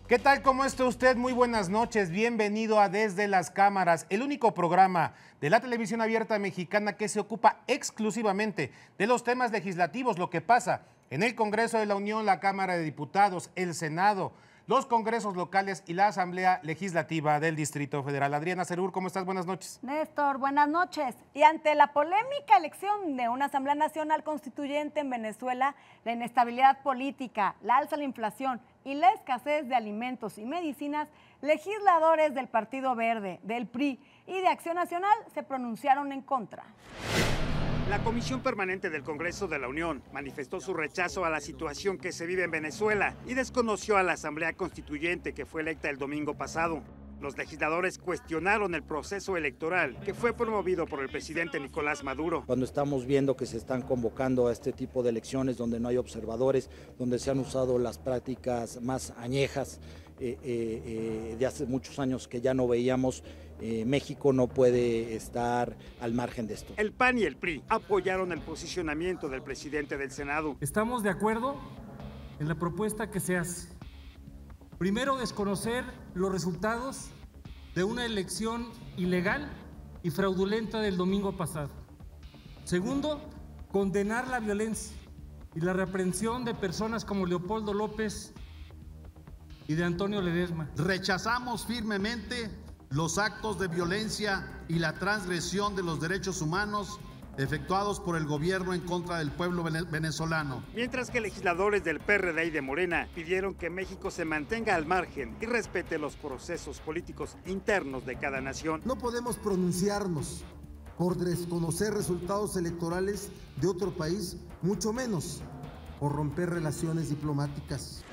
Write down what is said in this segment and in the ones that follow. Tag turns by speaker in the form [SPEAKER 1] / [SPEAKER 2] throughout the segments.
[SPEAKER 1] ¿Qué tal? ¿Cómo está usted? Muy buenas noches. Bienvenido a Desde las Cámaras, el único programa de la televisión abierta mexicana que se ocupa exclusivamente de los temas legislativos, lo que pasa en el Congreso de la Unión, la Cámara de Diputados, el Senado, los congresos locales y la Asamblea Legislativa del Distrito Federal. Adriana Cerur, ¿cómo estás? Buenas noches.
[SPEAKER 2] Néstor, buenas noches. Y ante la polémica elección de una Asamblea Nacional Constituyente en Venezuela, la inestabilidad política, la alza de la inflación y la escasez de alimentos y medicinas, legisladores del Partido Verde, del PRI y de Acción Nacional se pronunciaron en contra.
[SPEAKER 3] La Comisión Permanente del Congreso de la Unión manifestó su rechazo a la situación que se vive en Venezuela y desconoció a la Asamblea Constituyente que fue electa el domingo pasado. Los legisladores cuestionaron el proceso electoral que fue promovido por el presidente Nicolás Maduro.
[SPEAKER 4] Cuando estamos viendo que se están convocando a este tipo de elecciones donde no hay observadores, donde se han usado las prácticas más añejas de hace muchos años que ya no veíamos, México no puede estar al margen de esto.
[SPEAKER 3] El PAN y el PRI apoyaron el posicionamiento del presidente del Senado.
[SPEAKER 5] Estamos de acuerdo en la propuesta que se hace. Primero, desconocer los resultados de una elección ilegal y fraudulenta del domingo pasado. Segundo, condenar la violencia y la represión de personas como Leopoldo López y de Antonio Ledesma.
[SPEAKER 6] Rechazamos firmemente los actos de violencia y la transgresión de los derechos humanos efectuados por el gobierno en contra del pueblo venezolano.
[SPEAKER 3] Mientras que legisladores del PRD y de Morena pidieron que México se mantenga al margen y respete los procesos políticos internos de cada nación.
[SPEAKER 7] No podemos pronunciarnos por desconocer resultados electorales de otro país, mucho menos por romper relaciones diplomáticas.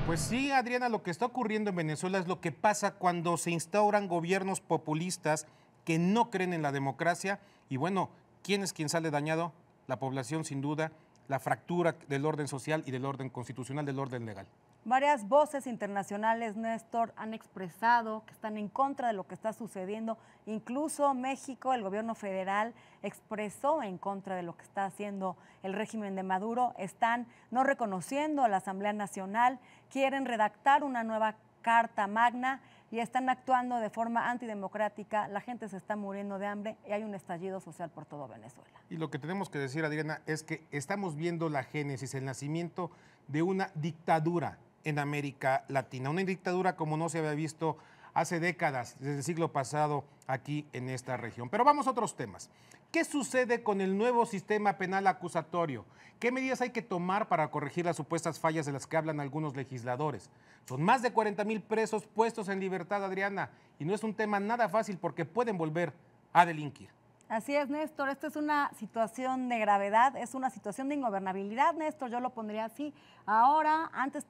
[SPEAKER 1] Pues sí, Adriana, lo que está ocurriendo en Venezuela es lo que pasa cuando se instauran gobiernos populistas que no creen en la democracia. Y bueno, ¿quién es quien sale dañado? La población, sin duda, la fractura del orden social y del orden constitucional, del orden legal.
[SPEAKER 2] Varias voces internacionales, Néstor, han expresado que están en contra de lo que está sucediendo. Incluso México, el gobierno federal, expresó en contra de lo que está haciendo el régimen de Maduro. Están no reconociendo a la Asamblea Nacional, quieren redactar una nueva Carta Magna y están actuando de forma antidemocrática. La gente se está muriendo de hambre y hay un estallido social por todo Venezuela.
[SPEAKER 1] Y lo que tenemos que decir, Adriana, es que estamos viendo la génesis, el nacimiento de una dictadura en América Latina, una dictadura como no se había visto hace décadas, desde el siglo pasado aquí en esta región. Pero vamos a otros temas. ¿Qué sucede con el nuevo sistema penal acusatorio? ¿Qué medidas hay que tomar para corregir las supuestas fallas de las que hablan algunos legisladores? Son más de 40,000 presos puestos en libertad, Adriana, y no es un tema nada fácil porque pueden volver a delinquir.
[SPEAKER 2] Así es, Néstor, esta es una situación de gravedad, es una situación de ingobernabilidad, Néstor, yo lo pondría así. Ahora, antes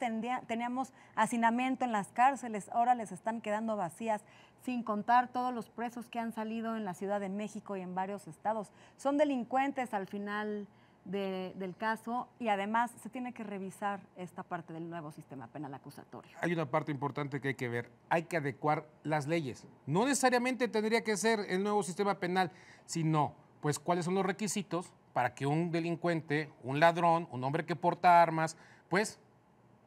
[SPEAKER 2] teníamos hacinamiento en las cárceles, ahora les están quedando vacías, sin contar todos los presos que han salido en la Ciudad de México y en varios estados. Son delincuentes al final del caso y además se tiene que revisar esta parte del nuevo sistema penal acusatorio.
[SPEAKER 1] Hay una parte importante que hay que ver, hay que adecuar las leyes. No necesariamente tendría que ser el nuevo sistema penal, sino pues cuáles son los requisitos para que un delincuente, un ladrón, un hombre que porta armas, pues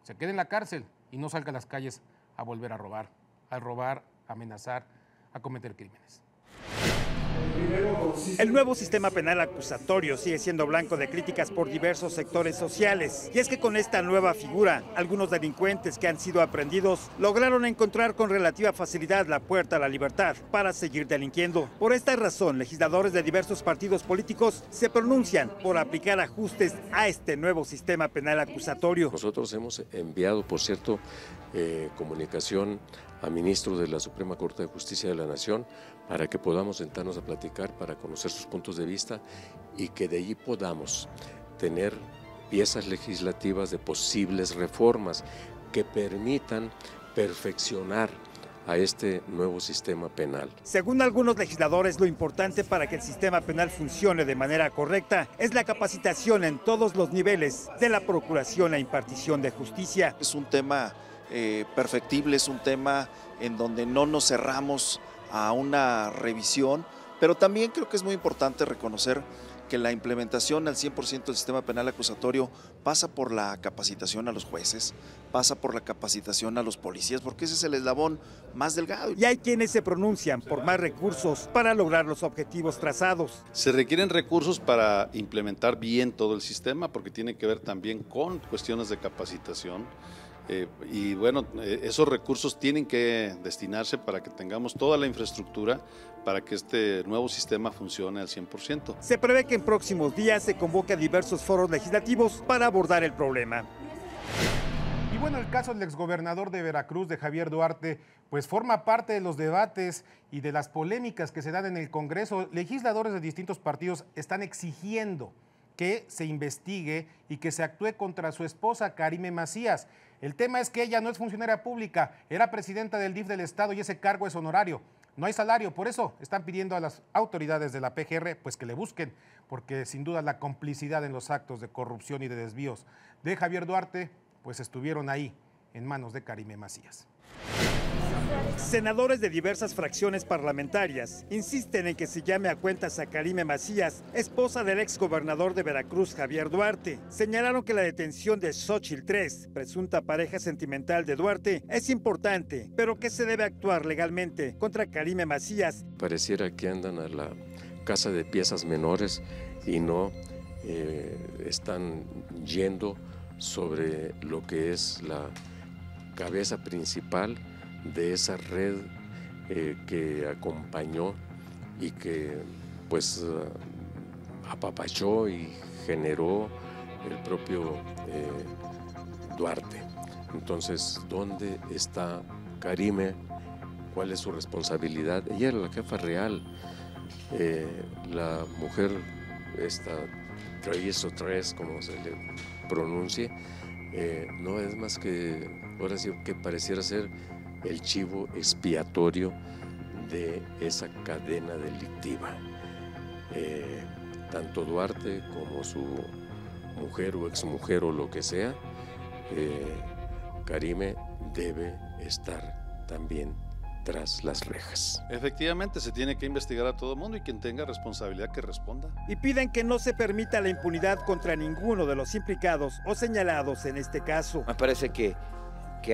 [SPEAKER 1] se quede en la cárcel y no salga a las calles a volver a robar, a amenazar, a cometer crímenes.
[SPEAKER 3] El nuevo sistema penal acusatorio sigue siendo blanco de críticas por diversos sectores sociales. Y es que con esta nueva figura, algunos delincuentes que han sido aprehendidos lograron encontrar con relativa facilidad la puerta a la libertad para seguir delinquiendo. Por esta razón, legisladores de diversos partidos políticos se pronuncian por aplicar ajustes a este nuevo sistema penal acusatorio.
[SPEAKER 8] Nosotros hemos enviado, por cierto, comunicación a ministro de la Suprema Corte de Justicia de la Nación para que podamos sentarnos a platicar, para conocer sus puntos de vista y que de allí podamos tener piezas legislativas de posibles reformas que permitan perfeccionar a este nuevo sistema penal.
[SPEAKER 3] Según algunos legisladores, lo importante para que el sistema penal funcione de manera correcta es la capacitación en todos los niveles de la procuración e impartición de justicia.
[SPEAKER 9] Es un tema perfectible, es un tema en donde no nos cerramos a una revisión, pero también creo que es muy importante reconocer que que la implementación al 100% del sistema penal acusatorio pasa por la capacitación a los jueces, pasa por la capacitación a los policías, porque ese es el eslabón más delgado.
[SPEAKER 3] Y hay quienes se pronuncian por más recursos para lograr los objetivos trazados.
[SPEAKER 10] Se requieren recursos para implementar bien todo el sistema, porque tiene que ver también con cuestiones de capacitación. Y bueno, esos recursos tienen que destinarse para que tengamos toda la infraestructura para que este nuevo sistema funcione al 100%.
[SPEAKER 3] Se prevé que en próximos días se convoque a diversos foros legislativos para abordar el problema.
[SPEAKER 1] Y bueno, el caso del exgobernador de Veracruz, de Javier Duarte, pues forma parte de los debates y de las polémicas que se dan en el Congreso. Legisladores de distintos partidos están exigiendo que se investigue y que se actúe contra su esposa, Karime Macías. El tema es que ella no es funcionaria pública, era presidenta del DIF del Estado y ese cargo es honorario. No hay salario, por eso están pidiendo a las autoridades de la PGR pues que le busquen, porque sin duda la complicidad en los actos de corrupción y de desvíos de Javier Duarte pues estuvieron ahí en manos de Karime Macías.
[SPEAKER 3] Senadores de diversas fracciones parlamentarias insisten en que se llame a cuentas a Karime Macías, esposa del exgobernador de Veracruz, Javier Duarte. Señalaron que la detención de Xóchitl III, presunta pareja sentimental de Duarte, es importante, pero que se debe actuar legalmente contra Karime Macías.
[SPEAKER 8] Pareciera que andan a la casa de piezas menores y no están yendo sobre lo que es la cabeza principal de esa red que acompañó y que pues apapachó y generó el propio Duarte. Entonces, ¿dónde está Karime? ¿Cuál es su responsabilidad? Ella era la jefa real, la mujer, esta tres, como se le pronuncie, no es más que, ahora sí que pareciera ser el chivo expiatorio de esa cadena delictiva. Tanto Duarte como su mujer o exmujer o lo que sea, Karime debe estar también tras las rejas.
[SPEAKER 10] Efectivamente, se tiene que investigar a todo el mundo y quien tenga responsabilidad que responda.
[SPEAKER 3] Y piden que no se permita la impunidad contra ninguno de los implicados o señalados en este caso.
[SPEAKER 11] Me parece que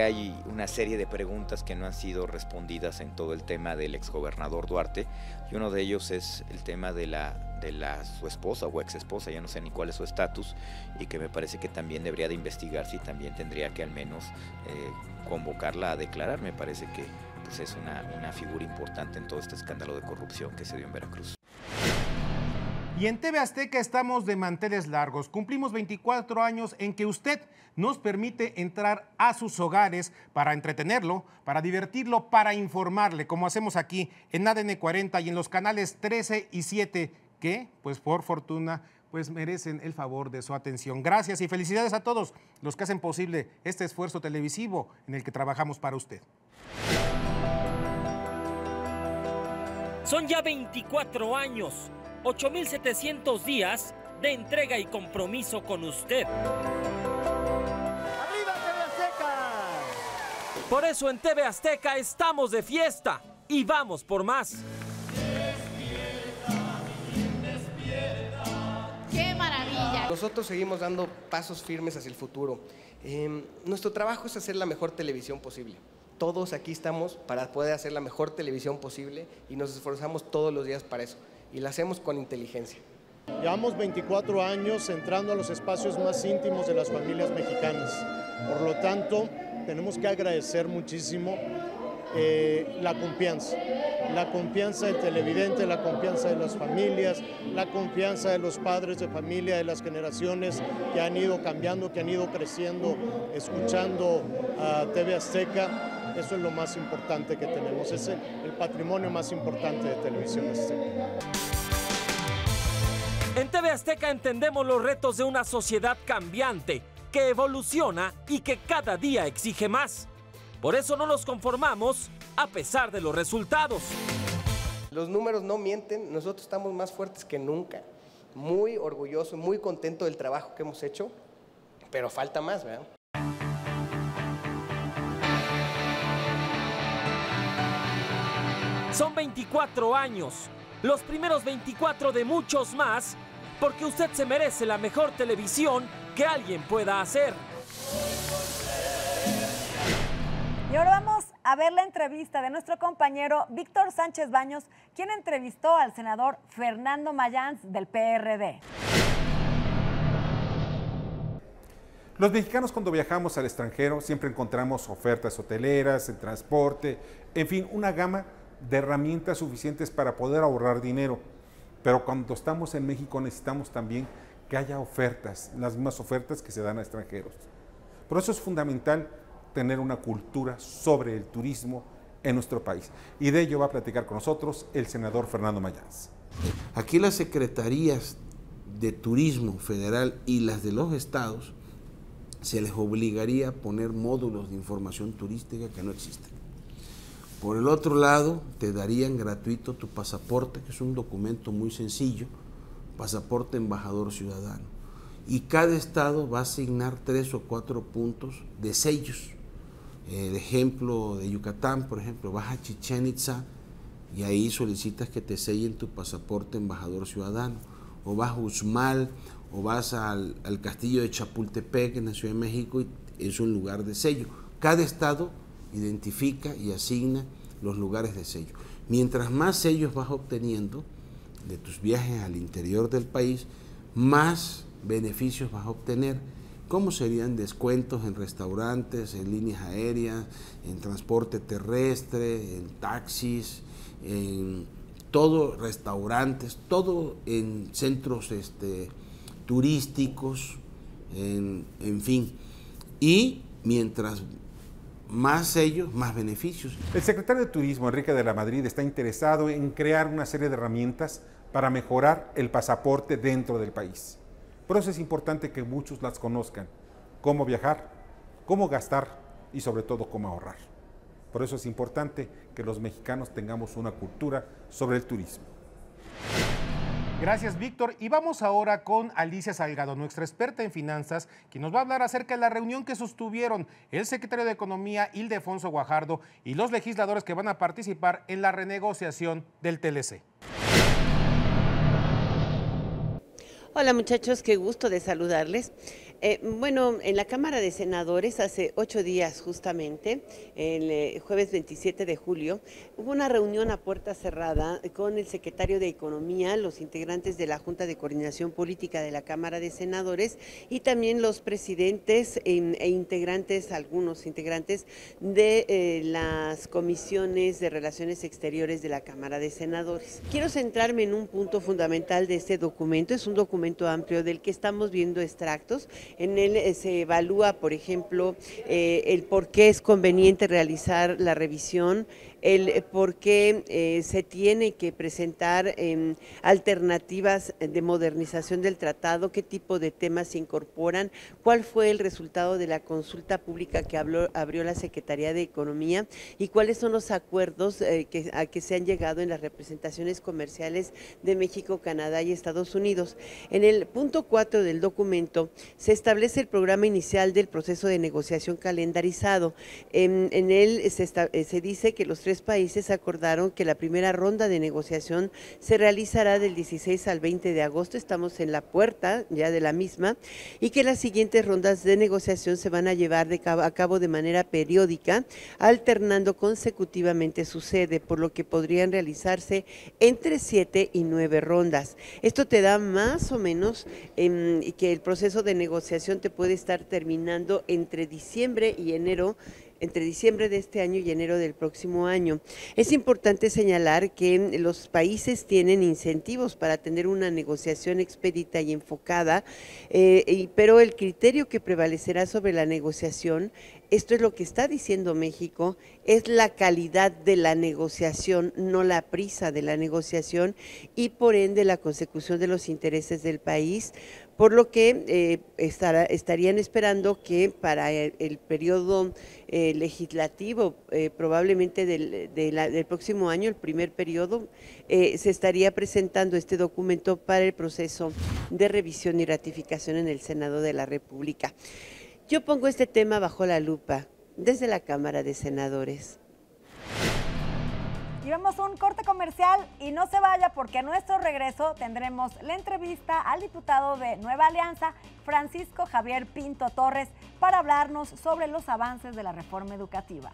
[SPEAKER 11] hay una serie de preguntas que no han sido respondidas en todo el tema del exgobernador Duarte, y uno de ellos es el tema de su esposa o exesposa, ya no sé ni cuál es su estatus, y que me parece que también debería de investigarse y también tendría que al menos convocarla a declarar. Me parece que pues, es una figura importante en todo este escándalo de corrupción que se dio en Veracruz.
[SPEAKER 1] Y en TV Azteca estamos de manteles largos. Cumplimos 24 años en que usted nos permite entrar a sus hogares para entretenerlo, para divertirlo, para informarle, como hacemos aquí en ADN 40 y en los canales 13 y 7, que, pues por fortuna, pues merecen el favor de su atención. Gracias y felicidades a todos los que hacen posible este esfuerzo televisivo en el que trabajamos para usted.
[SPEAKER 12] Son ya 24 años. 8,700 días de entrega y compromiso con usted.
[SPEAKER 3] ¡Arriba TV Azteca!
[SPEAKER 12] Por eso en TV Azteca estamos de fiesta y vamos por más.
[SPEAKER 13] ¡Qué maravilla!
[SPEAKER 14] Nosotros seguimos dando pasos firmes hacia el futuro. Nuestro trabajo es hacer la mejor televisión posible. Todos aquí estamos para poder hacer la mejor televisión posible y nos esforzamos todos los días para eso. Y la hacemos con inteligencia.
[SPEAKER 15] Llevamos 24 años entrando a los espacios más íntimos de las familias mexicanas. Por lo tanto, tenemos que agradecer muchísimo la confianza del televidente, la confianza de las familias, la confianza de los padres de familia, de las generaciones que han ido cambiando, que han ido creciendo, escuchando a TV Azteca. Eso es lo más importante que tenemos, es el patrimonio más importante de Televisión Azteca.
[SPEAKER 12] En TV Azteca entendemos los retos de una sociedad cambiante, que evoluciona y que cada día exige más. Por eso no nos conformamos a pesar de los resultados.
[SPEAKER 14] Los números no mienten, nosotros estamos más fuertes que nunca. Muy orgulloso, muy contento del trabajo que hemos hecho, pero falta más, ¿verdad?
[SPEAKER 12] Son 24 años, los primeros 24 de muchos más porque usted se merece la mejor televisión que alguien pueda hacer.
[SPEAKER 2] Y ahora vamos a ver la entrevista de nuestro compañero Víctor Sánchez Baños, quien entrevistó al senador Fernando Mayans del PRD.
[SPEAKER 16] Los mexicanos cuando viajamos al extranjero siempre encontramos ofertas hoteleras, el transporte, en fin, una gama de herramientas suficientes para poder ahorrar dinero. Pero cuando estamos en México necesitamos también que haya ofertas, las mismas ofertas que se dan a extranjeros. Por eso es fundamental tener una cultura sobre el turismo en nuestro país. Y de ello va a platicar con nosotros el senador Fernando Mayans.
[SPEAKER 17] Aquí las secretarías de turismo federal y las de los estados se les obligaría a poner módulos de información turística que no existen. Por el otro lado, te darían gratuito tu pasaporte, que es un documento muy sencillo, pasaporte embajador ciudadano. Y cada estado va a asignar 3 o 4 puntos de sellos. El ejemplo de Yucatán, por ejemplo, vas a Chichén Itzá y ahí solicitas que te sellen tu pasaporte embajador ciudadano. O vas a Uxmal, o vas al castillo de Chapultepec en la Ciudad de México y es un lugar de sello. Cada estado identifica y asigna los lugares de sello. Mientras más sellos vas obteniendo de tus viajes al interior del país, más beneficios vas a obtener, como serían descuentos en restaurantes, en líneas aéreas, en transporte terrestre, en taxis, en todo, restaurantes, todo en centros turísticos, en fin. Y mientras más sellos, más beneficios.
[SPEAKER 16] El secretario de Turismo, Enrique de la Madrid, está interesado en crear una serie de herramientas para mejorar el pasaporte dentro del país. Por eso es importante que muchos las conozcan, cómo viajar, cómo gastar y sobre todo cómo ahorrar. Por eso es importante que los mexicanos tengamos una cultura sobre el turismo.
[SPEAKER 1] Gracias, Víctor. Y vamos ahora con Alicia Salgado, nuestra experta en finanzas, quien nos va a hablar acerca de la reunión que sostuvieron el secretario de Economía, Ildefonso Guajardo, y los legisladores que van a participar en la renegociación del TLC.
[SPEAKER 18] Hola muchachos, qué gusto de saludarles. Bueno, en la Cámara de Senadores hace 8 días justamente, el jueves 27 de julio, hubo una reunión a puerta cerrada con el secretario de Economía, los integrantes de la Junta de Coordinación Política de la Cámara de Senadores y también los presidentes e integrantes, algunos integrantes de las comisiones de Relaciones Exteriores de la Cámara de Senadores. Quiero centrarme en un punto fundamental de este documento, es un documento amplio del que estamos viendo extractos. En él se evalúa, por ejemplo, el por qué es conveniente realizar la revisión, el por qué se tiene que presentar alternativas de modernización del tratado, qué tipo de temas se incorporan, cuál fue el resultado de la consulta pública que abrió la Secretaría de Economía y cuáles son los acuerdos a que se han llegado en las representaciones comerciales de México, Canadá y Estados Unidos. En el punto 4 del documento se establece el programa inicial del proceso de negociación calendarizado. En él se dice que los 3 países acordaron que la primera ronda de negociación se realizará del 16 al 20 de agosto, estamos en la puerta ya de la misma, y que las siguientes rondas de negociación se van a llevar a cabo de manera periódica, alternando consecutivamente su sede, por lo que podrían realizarse entre 7 y 9 rondas. Esto te da más o menos que el proceso de negociación te puede estar terminando entre diciembre y enero, entre diciembre de este año y enero del próximo año. Es importante señalar que los países tienen incentivos para tener una negociación expedita y enfocada, pero el criterio que prevalecerá sobre la negociación, esto es lo que está diciendo México, es la calidad de la negociación, no la prisa de la negociación y por ende la consecución de los intereses del país, por lo que estarían esperando que para el periodo legislativo, probablemente del próximo año, el primer periodo, se estaría presentando este documento para el proceso de revisión y ratificación en el Senado de la República. Yo pongo este tema bajo la lupa desde la Cámara de Senadores.
[SPEAKER 2] Y Y vamos a un corte comercial y no se vaya porque a nuestro regreso tendremos la entrevista al diputado de Nueva Alianza, Francisco Javier Pinto Torres, para hablarnos sobre los avances de la reforma educativa.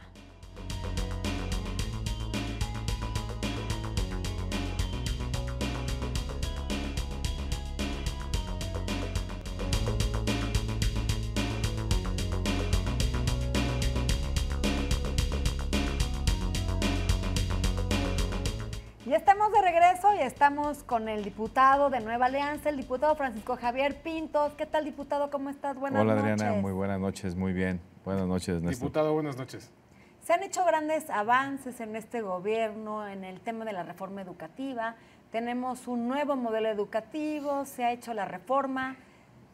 [SPEAKER 2] Ya estamos de regreso y estamos con el diputado de Nueva Alianza, el diputado Francisco Javier Pintos. ¿Qué tal, diputado? ¿Cómo estás? Buenas noches.
[SPEAKER 19] Hola, Adriana. Muy buenas noches. Muy bien. Buenas noches, Néstor.
[SPEAKER 1] Diputado, buenas noches.
[SPEAKER 2] Se han hecho grandes avances en este gobierno en el tema de la reforma educativa. Tenemos un nuevo modelo educativo, se ha hecho la reforma.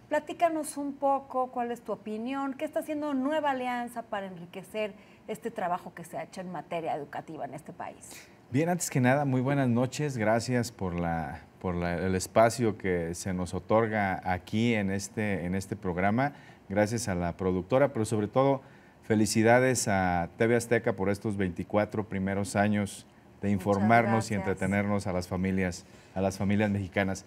[SPEAKER 2] Platícanos un poco cuál es tu opinión, qué está haciendo Nueva Alianza para enriquecer este trabajo que se ha hecho en materia educativa en este país.
[SPEAKER 19] Bien, antes que nada, muy buenas noches. Gracias por el espacio que se nos otorga aquí en este programa. Gracias a la productora, pero sobre todo felicidades a TV Azteca por estos 24 primeros años de informarnos y entretenernos a las familias mexicanas.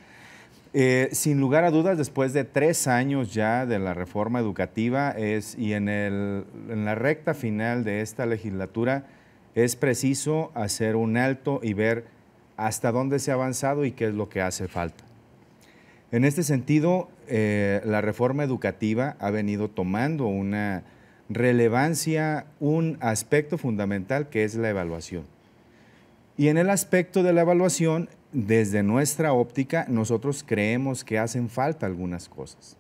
[SPEAKER 19] Sin lugar a dudas, después de 3 años ya de la reforma educativa y en la recta final de esta legislatura, es preciso hacer un alto y ver hasta dónde se ha avanzado y qué es lo que hace falta. En este sentido, la reforma educativa ha venido tomando una relevancia, un aspecto fundamental que es la evaluación. Y en el aspecto de la evaluación, desde nuestra óptica, nosotros creemos que hacen falta algunas cosas.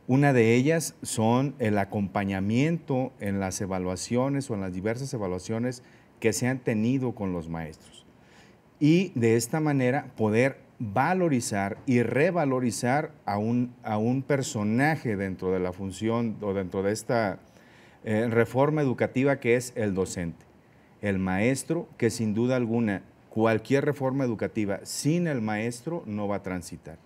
[SPEAKER 19] Una de ellas son el acompañamiento en las evaluaciones o en las diversas evaluaciones que se han tenido con los maestros. Y de esta manera poder valorizar y revalorizar a un personaje dentro de la función o dentro de esta reforma educativa que es el docente. El maestro, que sin duda alguna cualquier reforma educativa sin el maestro no va a transitar.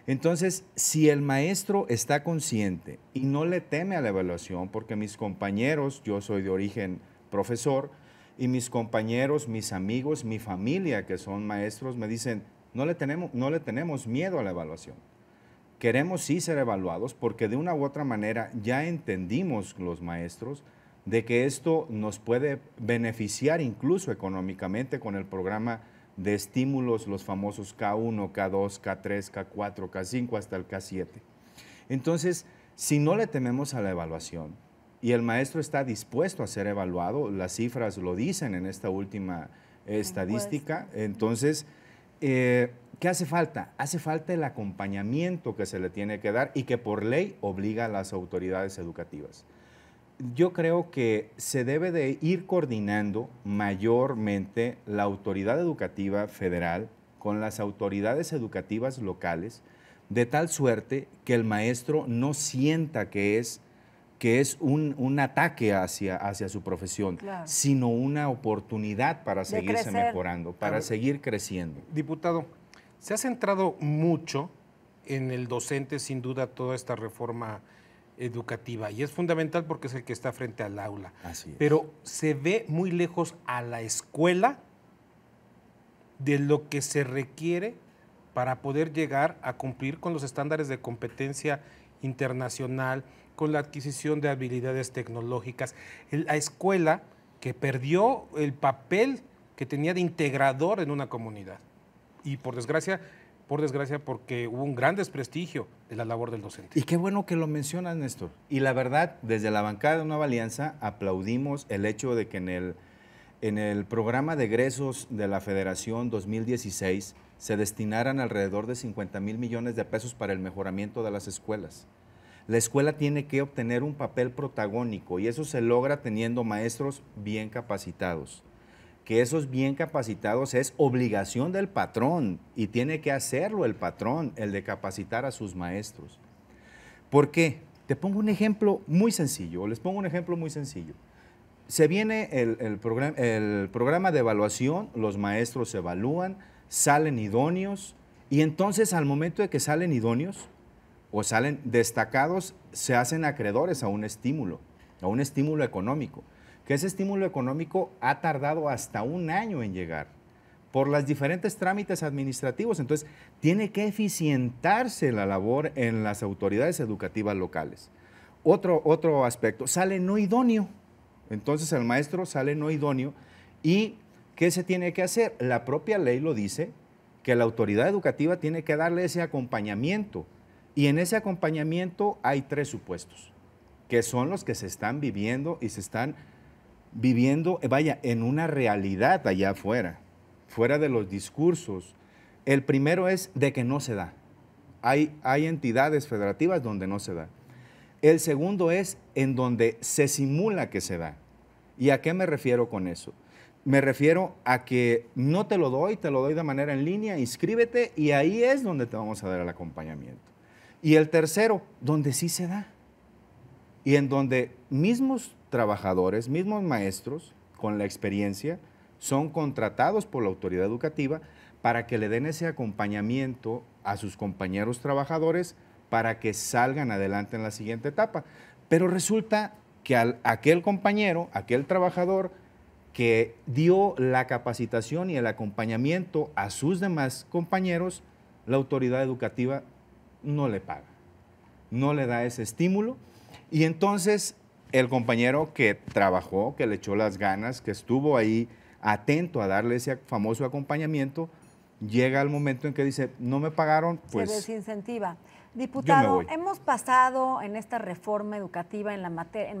[SPEAKER 19] Entonces, si el maestro está consciente y no le teme a la evaluación, porque mis compañeros, yo soy de origen profesor, y mis compañeros, mis amigos, mi familia que son maestros me dicen, no le tenemos miedo a la evaluación. Queremos sí ser evaluados porque de una u otra manera ya entendimos los maestros de que esto nos puede beneficiar incluso económicamente con el programa de estímulos, los famosos K1, K2, K3, K4, K5, hasta el K7. Entonces, si no le tememos a la evaluación y el maestro está dispuesto a ser evaluado, las cifras lo dicen en esta última estadística, entonces, ¿qué hace falta? Hace falta el acompañamiento que se le tiene que dar y que por ley obliga a las autoridades educativas. Yo creo que se debe de ir coordinando mayormente la autoridad educativa federal con las autoridades educativas locales, de tal suerte que el maestro no sienta que es un ataque hacia su profesión, claro, sino una oportunidad para seguirse mejorando, para seguir creciendo.
[SPEAKER 1] Diputado, se ha centrado mucho en el docente, sin duda, toda esta reforma educativa, y es fundamental porque es el que está frente al aula.
[SPEAKER 19] Así es.
[SPEAKER 1] Pero se ve muy lejos a la escuela de lo que se requiere para poder llegar a cumplir con los estándares de competencia internacional, con la adquisición de habilidades tecnológicas. La escuela que perdió el papel que tenía de integrador en una comunidad. Y por desgracia, porque hubo un gran desprestigio de la labor del docente.
[SPEAKER 19] Y qué bueno que lo mencionas, Néstor. Y la verdad, desde la bancada de Nueva Alianza aplaudimos el hecho de que en el programa de egresos de la Federación 2016 se destinaran alrededor de 50,000 millones de pesos para el mejoramiento de las escuelas. La escuela tiene que obtener un papel protagónico y eso se logra teniendo maestros bien capacitados. Que esos bien capacitados es obligación del patrón y tiene que hacerlo el patrón, el de capacitar a sus maestros. ¿Por qué? Te pongo un ejemplo muy sencillo, les pongo un ejemplo muy sencillo. Se viene el programa de evaluación, los maestros se evalúan, salen idóneos y entonces al momento de que salen idóneos o salen destacados, se hacen acreedores a un estímulo económico. que ese estímulo económico ha tardado hasta 1 año en llegar por los diferentes trámites administrativos. Entonces, tiene que eficientarse la labor en las autoridades educativas locales. Otro aspecto, sale no idóneo. Entonces, el maestro sale no idóneo. ¿Y qué se tiene que hacer? La propia ley lo dice, que la autoridad educativa tiene que darle ese acompañamiento. Y en ese acompañamiento hay 3 supuestos, que son los que se están viviendo y se están viviendo, vaya, en una realidad allá afuera, fuera de los discursos. El primero es de que no se da. Hay entidades federativas donde no se da. El segundo es en donde se simula que se da. ¿Y a qué me refiero con eso? Me refiero a que no te lo doy de manera en línea, inscríbete y ahí es donde te vamos a dar el acompañamiento. Y el tercero, donde sí se da. Y en donde mismos trabajadores, mismos maestros con la experiencia, son contratados por la autoridad educativa para que le den ese acompañamiento a sus compañeros trabajadores para que salgan adelante en la siguiente etapa. Pero resulta que aquel compañero, aquel trabajador que dio la capacitación y el acompañamiento a sus demás compañeros, la autoridad educativa no le paga, no le da ese estímulo. Y entonces el compañero que trabajó, que le echó las ganas, que estuvo ahí atento a darle ese famoso acompañamiento, llega el momento en que dice, no me pagaron, pues...
[SPEAKER 2] Se desincentiva. Diputado, hemos pasado en esta reforma educativa en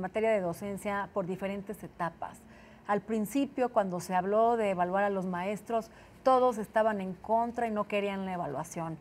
[SPEAKER 2] materia de docencia por diferentes etapas. Al principio, cuando se habló de evaluar a los maestros, todos estaban en contra y no querían la evaluación.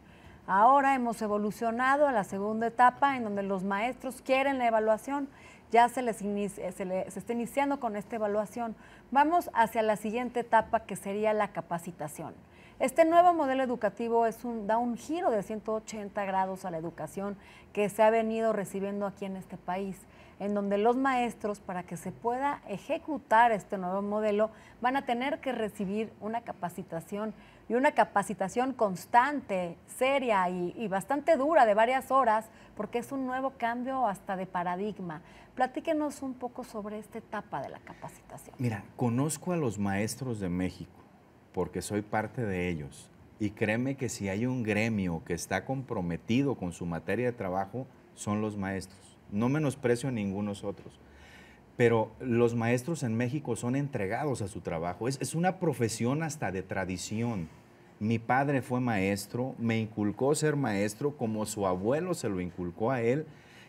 [SPEAKER 2] Ahora hemos evolucionado a la segunda etapa, en donde los maestros quieren la evaluación. Ya se está iniciando con esta evaluación. Vamos hacia la siguiente etapa, que sería la capacitación. Este nuevo modelo educativo da un giro de 180 grados a la educación que se ha venido recibiendo aquí en este país, en donde los maestros, para que se pueda ejecutar este nuevo modelo, van a tener que recibir una capacitación, y una capacitación constante, seria y bastante dura, de varias horas, porque es un nuevo cambio hasta de paradigma. Platíquenos un poco sobre esta etapa de la capacitación.
[SPEAKER 19] Mira, conozco a los maestros de México, porque soy parte de ellos, y créeme que si hay un gremio que está comprometido con su materia de trabajo, son los maestros. No menosprecio a ninguno de otros, pero los maestros en México son entregados a su trabajo. Es una profesión hasta de tradición. Mi padre fue maestro, me inculcó ser maestro como su abuelo se lo inculcó a él,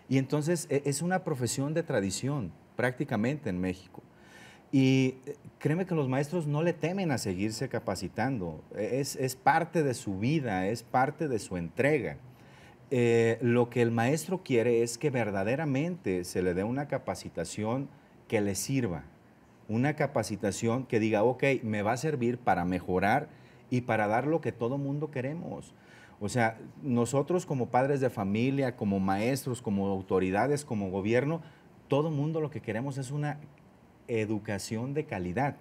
[SPEAKER 19] y entonces es una profesión de tradición prácticamente en México. Y créeme que los maestros no le temen a seguirse capacitando, es parte de su vida, es parte de su entrega. Lo que el maestro quiere es que verdaderamente se le dé una capacitación que le sirva, una capacitación que diga, ok, me va a servir para mejorar y para dar lo que todo mundo queremos. O sea, nosotros como padres de familia, como maestros, como autoridades, como gobierno, todo mundo lo que queremos es una educación de calidad,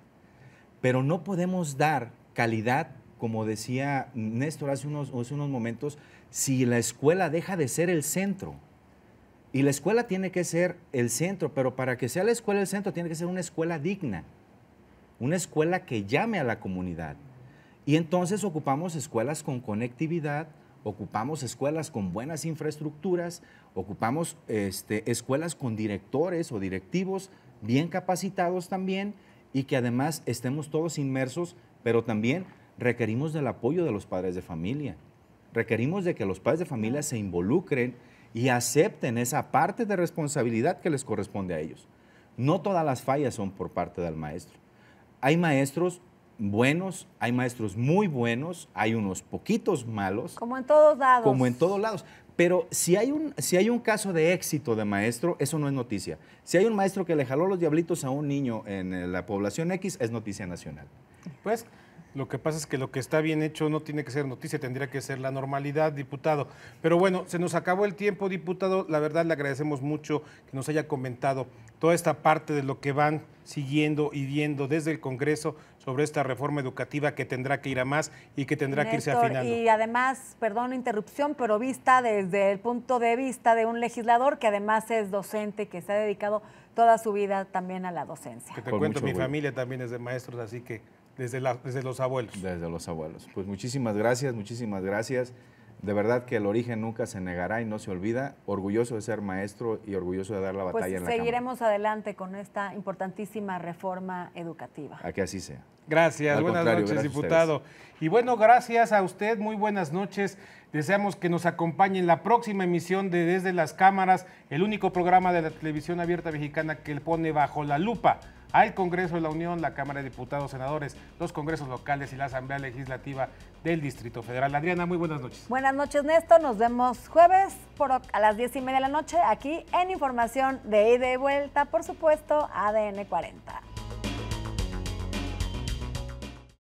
[SPEAKER 19] pero no podemos dar calidad, como decía Néstor hace unos momentos, si la escuela deja de ser el centro. Y la escuela tiene que ser el centro, pero para que sea la escuela el centro tiene que ser una escuela digna, una escuela que llame a la comunidad. Y entonces ocupamos escuelas con conectividad, ocupamos escuelas con buenas infraestructuras, ocupamos escuelas con directores o directivos bien capacitados también, y que además estemos todos inmersos, pero también requerimos del apoyo de los padres de familia. Requerimos de que los padres de familia se involucren y acepten esa parte de responsabilidad que les corresponde a ellos. No todas las fallas son por parte del maestro. Hay maestros buenos, hay maestros muy buenos, hay unos poquitos malos.
[SPEAKER 2] Como en todos lados.
[SPEAKER 19] Como en todos lados. Pero si hay un caso de éxito de maestro, eso no es noticia. Si hay un maestro que le jaló los diablitos a un niño en la población X, es noticia nacional.
[SPEAKER 1] Pues lo que pasa es que lo que está bien hecho no tiene que ser noticia, tendría que ser la normalidad, diputado. Pero bueno, se nos acabó el tiempo, diputado. La verdad le agradecemos mucho que nos haya comentado toda esta parte de lo que van siguiendo y viendo desde el Congreso sobre esta reforma educativa que tendrá que ir a más y que tendrá que irse afinando.
[SPEAKER 2] Y además, perdón la interrupción, pero vista desde el punto de vista de un legislador que además es docente, que se ha dedicado toda su vida también a la docencia.
[SPEAKER 1] Que te cuento, mi familia también es de maestros, así que desde los abuelos.
[SPEAKER 19] Desde los abuelos. Pues muchísimas gracias, muchísimas gracias. De verdad que el origen nunca se negará y no se olvida. Orgulloso de ser maestro y orgulloso de dar la batalla en la Cámara.
[SPEAKER 2] Seguiremos adelante con esta importantísima reforma educativa.
[SPEAKER 19] A que así sea.
[SPEAKER 1] Gracias, buenas noches, diputado. Y bueno, gracias a usted, muy buenas noches. Deseamos que nos acompañe en la próxima emisión de Desde las Cámaras, el único programa de la televisión abierta mexicana que pone bajo la lupa al Congreso de la Unión, la Cámara de Diputados, Senadores, los congresos locales y la Asamblea Legislativa del Distrito Federal. Adriana, muy buenas noches.
[SPEAKER 2] Buenas noches, Néstor. Nos vemos jueves a las 10:30 de la noche aquí en Información de Ida y Vuelta, por supuesto, ADN 40.